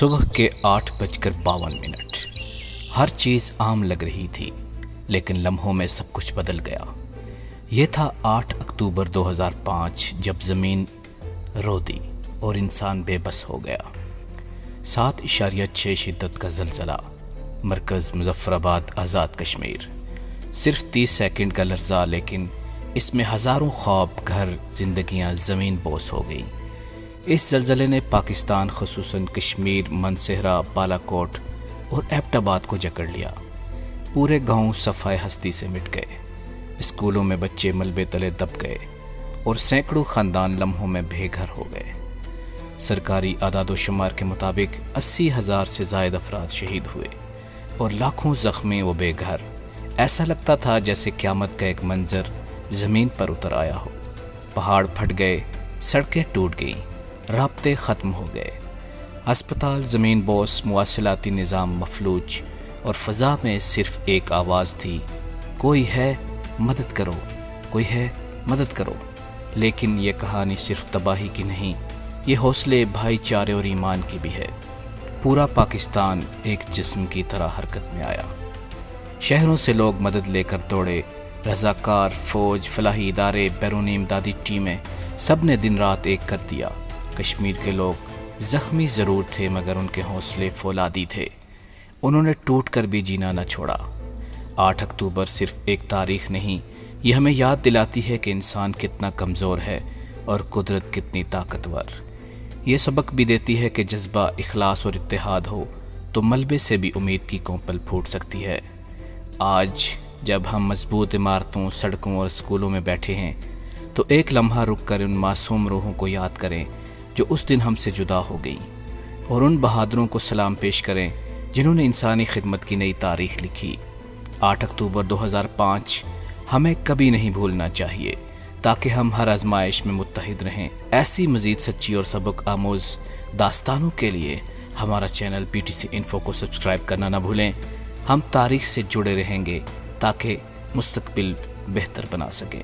صبح کے 8:52۔ ہر چیز عام لگ رہی تھی، لیکن لمحوں میں سب کچھ بدل گیا۔ یہ تھا 8 اکتوبر 2005 جب زمین رو دی اور انسان بے بس ہو گیا۔ 7.6 شدت کا زلزلہ، مرکز مظفر آباد، آزاد کشمیر۔ صرف 30 سیکنڈ کا لرزہ، لیکن اس میں ہزاروں خواب، گھر، زندگیاں زمین بوس ہو گئیں۔ اس زلزلے نے پاکستان، خصوصاً کشمیر، منصہرہ، بالا کوٹ اور ایبٹ آباد کو جکڑ لیا۔ پورے گاؤں صفائے ہستی سے مٹ گئے، اسکولوں میں بچے ملبے تلے دب گئے اور سینکڑوں خاندان لمحوں میں بے گھر ہو گئے۔ سرکاری اعداد و شمار کے مطابق 80,000 سے زائد افراد شہید ہوئے اور لاکھوں زخمی و بے گھر۔ ایسا لگتا تھا جیسے قیامت کا ایک منظر زمین پر اتر آیا ہو۔ پہاڑ پھٹ گئے، سڑکیں ٹوٹ گئیں، رابطے ختم ہو گئے، ہسپتال زمین بوس، مواصلاتی نظام مفلوج، اور فضا میں صرف ایک آواز تھی: کوئی ہے مدد کرو، کوئی ہے مدد کرو۔ لیکن یہ کہانی صرف تباہی کی نہیں، یہ حوصلے، بھائی چارے اور ایمان کی بھی ہے۔ پورا پاکستان ایک جسم کی طرح حرکت میں آیا۔ شہروں سے لوگ مدد لے کر دوڑے، رضاکار، فوج، فلاحی ادارے، بیرونی امدادی ٹیمیں، سب نے دن رات ایک کر دیا۔ کشمیر کے لوگ زخمی ضرور تھے، مگر ان کے حوصلے فولادی تھے۔ انہوں نے ٹوٹ کر بھی جینا نہ چھوڑا۔ 8 اکتوبر صرف ایک تاریخ نہیں، یہ ہمیں یاد دلاتی ہے کہ انسان کتنا کمزور ہے اور قدرت کتنی طاقتور۔ یہ سبق بھی دیتی ہے کہ جذبہ، اخلاص اور اتحاد ہو تو ملبے سے بھی امید کی کونپل پھوٹ سکتی ہے۔ آج جب ہم مضبوط عمارتوں، سڑکوں اور اسکولوں میں بیٹھے ہیں، تو ایک لمحہ رک کر ان معصوم روحوں کو یاد کریں جو اس دن ہم سے جدا ہو گئیں، اور ان بہادروں کو سلام پیش کریں جنہوں نے انسانی خدمت کی نئی تاریخ لکھی۔ 8 اکتوبر 2005 ہمیں کبھی نہیں بھولنا چاہیے، تاکہ ہم ہر آزمائش میں متحد رہیں۔ ایسی مزید سچی اور سبق آموز داستانوں کے لیے ہمارا چینل PTC انفو کو سبسکرائب کرنا نہ بھولیں۔ ہم تاریخ سے جڑے رہیں گے تاکہ مستقبل بہتر بنا سکیں۔